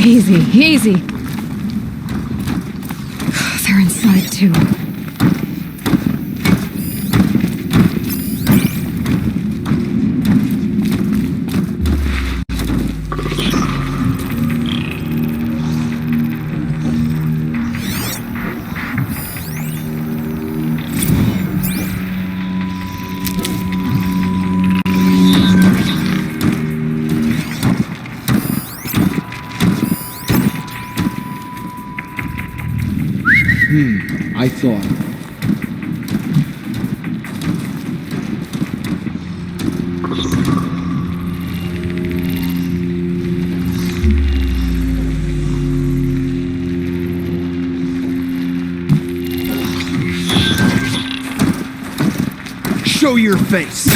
Easy, easy. They're inside, too. I thought. Show your face!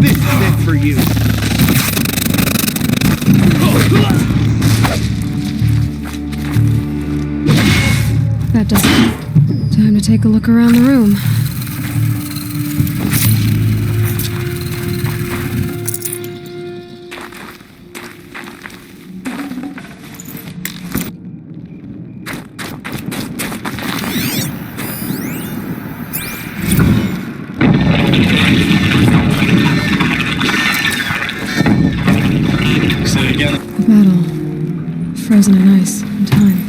This is it for you. That does it. Time to take a look around the room. Say it again. The battle. Frozen in ice and time.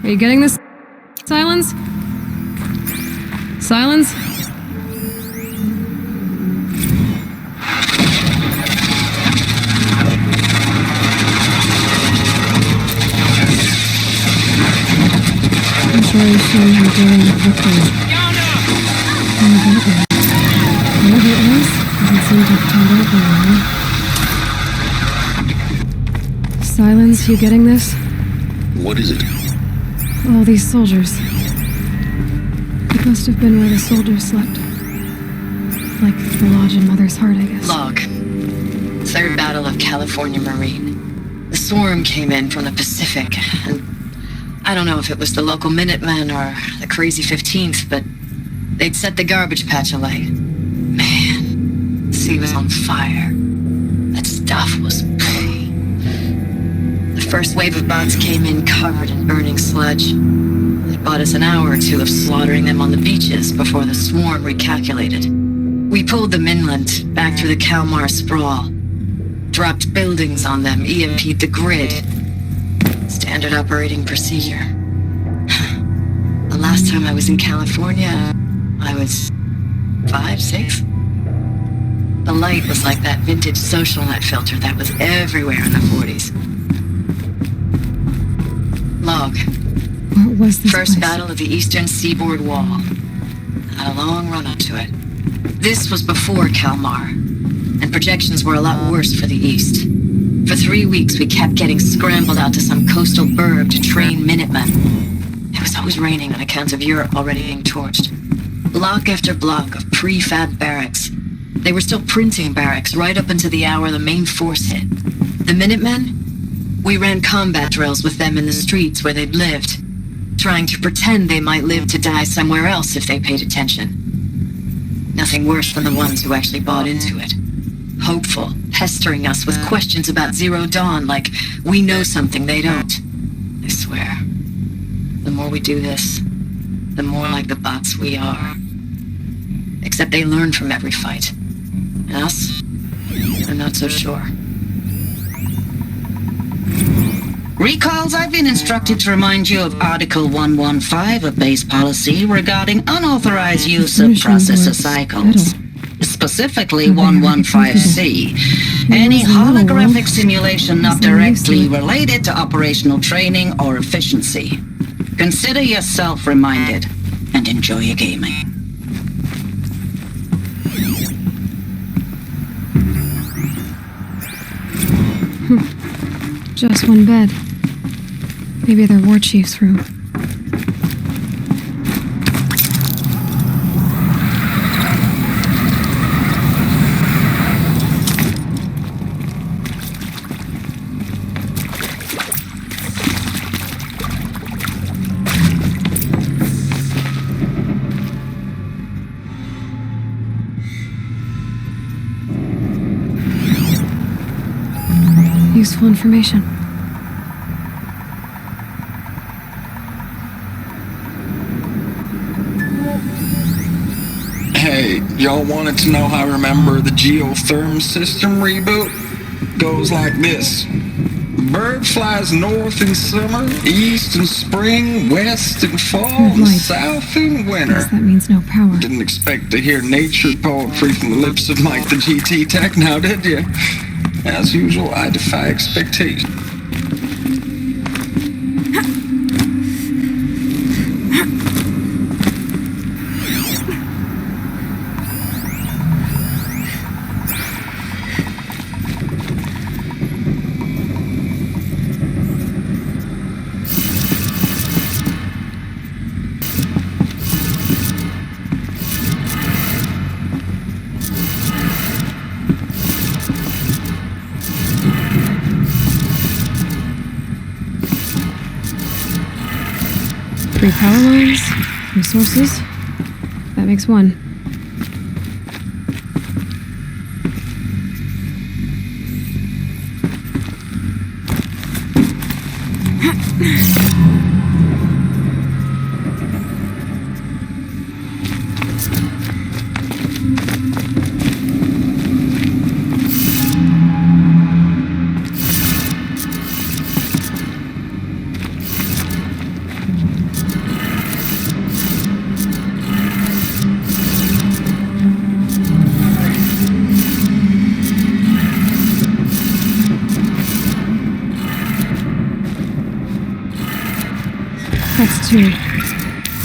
Are you getting this? Silence? Silence? I'm sure you've seen him doing it quickly. Maybe it is. Doesn't seem to have turned out very well. Silence, you getting this? What is it? All these soldiers. It must have been where the soldiers slept. Like the lodge in Mother's Heart, I guess. Log. Third Battle of California Marine. The swarm came in from the Pacific, and I don't know if it was the local Minutemen or the crazy 15th, but they'd set the garbage patch alight. Man, the sea was on fire. That stuff was pretty. The first wave of bots came in covered in burning sludge. It bought us an hour or two of slaughtering them on the beaches before the swarm recalculated. We pulled them inland, back through the Kalmar sprawl. Dropped buildings on them, EMP'd the grid. Standard operating procedure. The last time I was in California, I was 5, 6? The light was like that vintage social net filter that was everywhere in the 40s. Log. What was this First place? battle of the eastern seaboard wall. Had a long run up to it. This was before Kalmar, and projections were a lot worse for the east. For 3 weeks, we kept getting scrambled out to some coastal burg to train Minutemen. It was always raining on account of Europe already being torched. Block after block of prefab barracks. They were still printing barracks right up until the hour the main force hit. The Minutemen? We ran combat drills with them in the streets where they'd lived, trying to pretend they might live to die somewhere else if they paid attention. Nothing worse than the ones who actually bought into it. Hopeful, pestering us with questions about Zero Dawn like we know something they don't. I swear, the more we do this, the more like the bots we are. Except they learn from every fight. And us? I'm not so sure. Recalls, I've been instructed to remind you of Article 115 of base policy regarding unauthorized use of processor cycles. Specifically 115C. Any holographic simulation not directly related to operational training or efficiency. Consider yourself reminded and enjoy your gaming. Just one bed. Maybe their war chief's room. Useful information. Hey, y'all wanted to know how I remember the geotherm system reboot? Goes like this. Bird flies north in summer, east in spring, west in fall, and Light. south in winter. Guess that means no power. Didn't expect to hear nature poetry from the lips of Mike the GT Tech now, did you? As usual, I defy expectation. Three power lines, three sources. That makes one. That's two.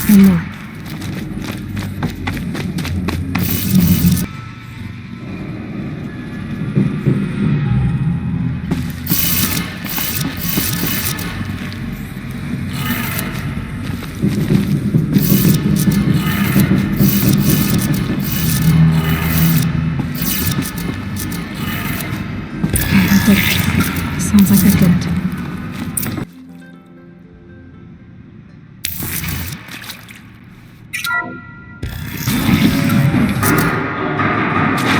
One more. Okay, that did it. Sounds like that did it.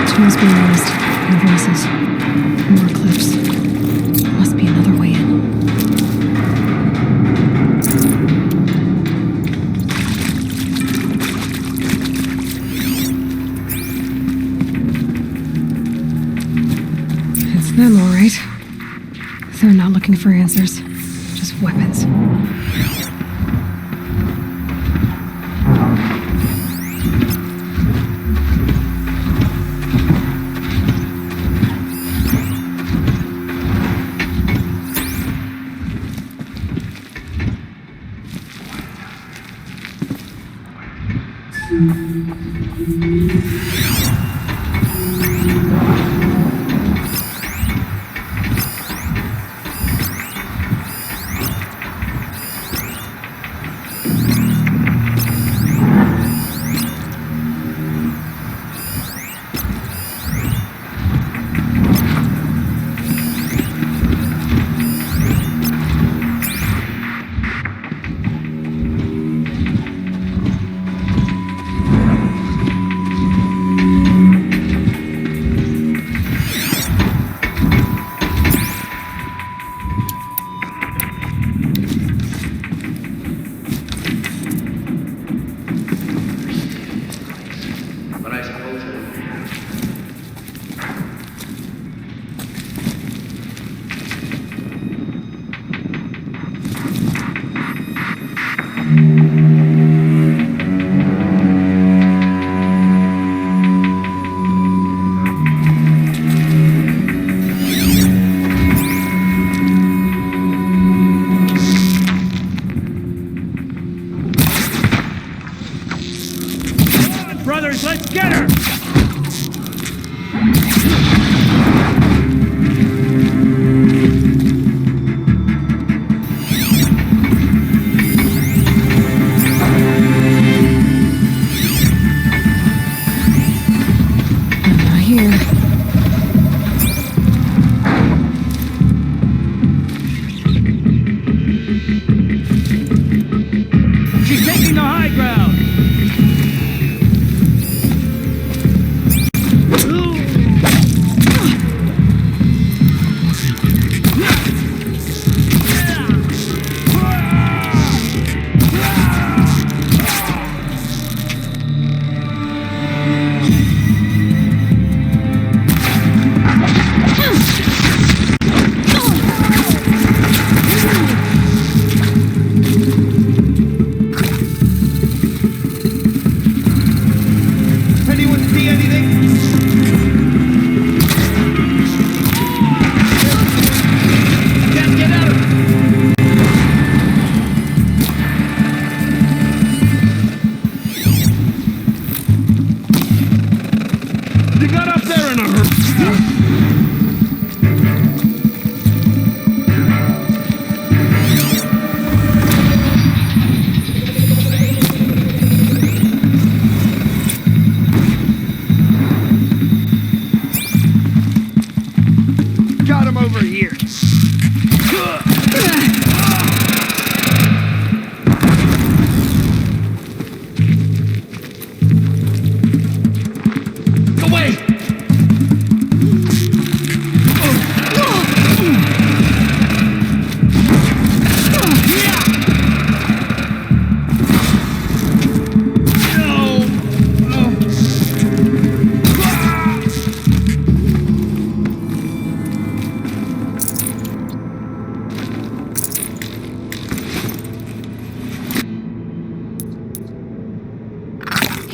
Tools being used, and voices. More clips. Must be another way in. It's them, all right. They're not looking for answers, just weapons.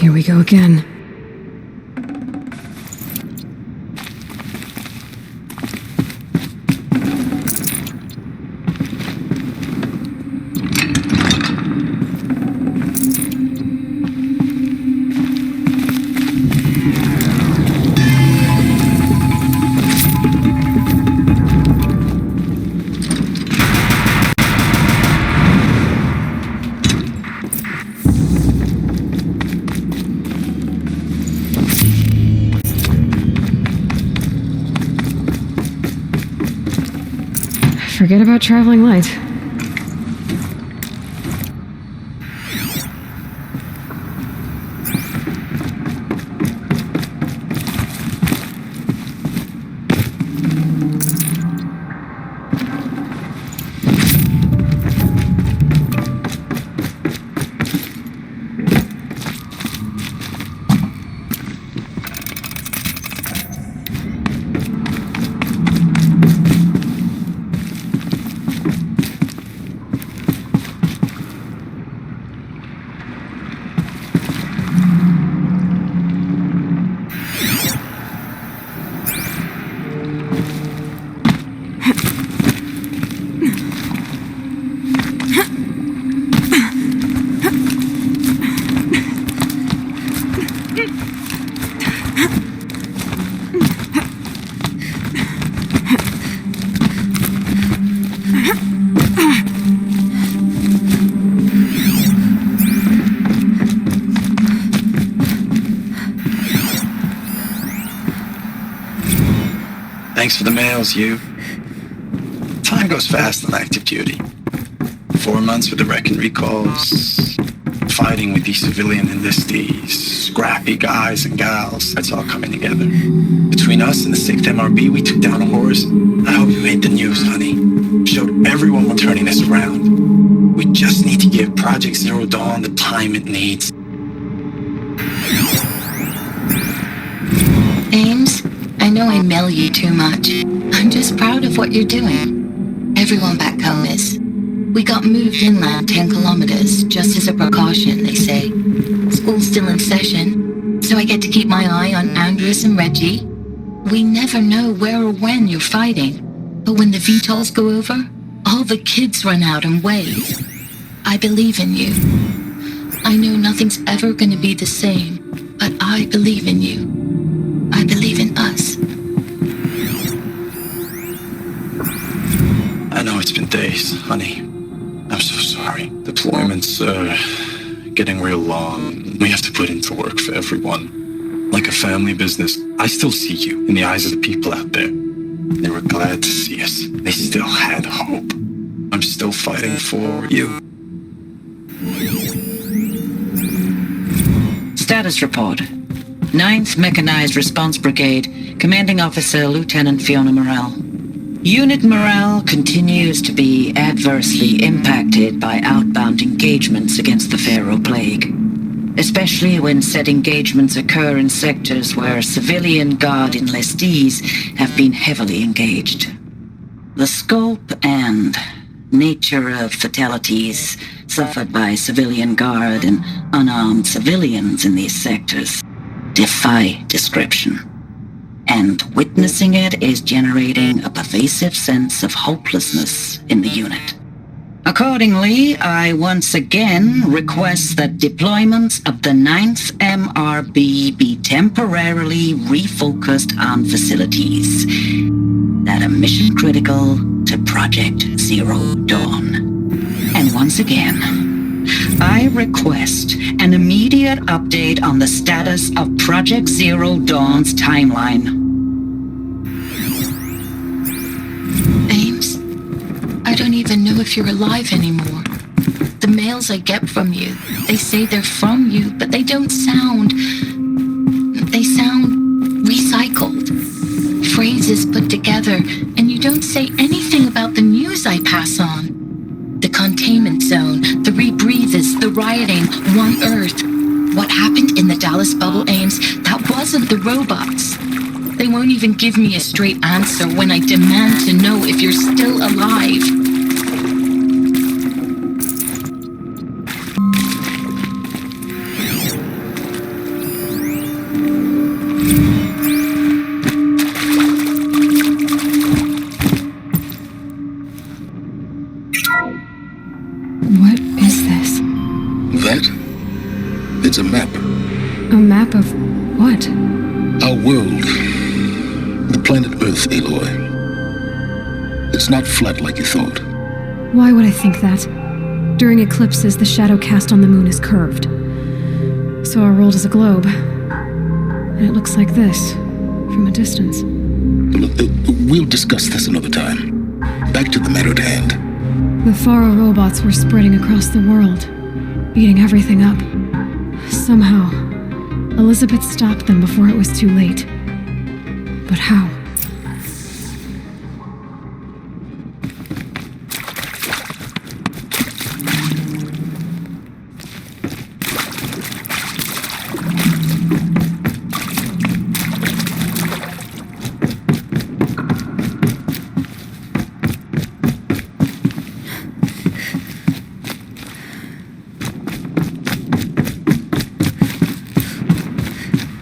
Here we go again. Forget about traveling light. Thanks for the mails, you. Time goes fast on active duty. 4 months with the wreck and recalls, fighting with these civilian enlistees, scrappy guys and gals. That's all coming together. Between us and the 6th MRB, we took down a horse. I hope you made the news, honey. Showed everyone we're turning this around. We just need to give Project Zero Dawn the time it needs. Ames, I know I mail you too much. I'm just proud of what you're doing. Everyone back home is. We got moved inland 10 kilometers, just as a precaution, they say. School's still in session, so I get to keep my eye on Andrews and Reggie. We never know where or when you're fighting, but when the VTOLs go over, all the kids run out and wave. I believe in you. I know nothing's ever gonna be the same, but I believe in you. I believe in us. I know it's been days, honey. I'm so sorry. Deployments are getting real long. We have to put into work for everyone. Like a family business. I still see you in the eyes of the people out there. They were glad to see us. They still had hope. I'm still fighting for you. Status report. 9th Mechanized Response Brigade, Commanding Officer Lieutenant Fiona Morrell. Unit morale continues to be adversely impacted by outbound engagements against the Pharaoh Plague, especially when said engagements occur in sectors where civilian Guard enlistees have been heavily engaged. The scope and nature of fatalities suffered by civilian Guard and unarmed civilians in these sectors defy description. And witnessing it is generating a pervasive sense of hopelessness in the unit. Accordingly, I once again request that deployments of the 9th MRB be temporarily refocused on facilities that are mission critical to Project Zero Dawn. And once again, I request an immediate update on the status of Project Zero Dawn's timeline. Ames, I don't even know if you're alive anymore. The mails I get from you, they say they're from you, but they don't sound... They sound recycled. Phrases put together, and you don't say anything about the news I pass on. The containment zone, the rebreathers, the rioting, One Earth. What happened in the Dallas bubble, Ames, that wasn't the robots. They won't even give me a straight answer when I demand to know if you're still alive. is a map. A map of what? Our world. The planet Earth, Aloy. It's not flat like you thought. Why would I think that? During eclipses, the shadow cast on the moon is curved. So our world is a globe. And it looks like this, from a distance. We'll discuss this another time. Back to the matter at hand. The Faro robots were spreading across the world, eating everything up. Somehow, Elizabeth stopped them before it was too late. But how?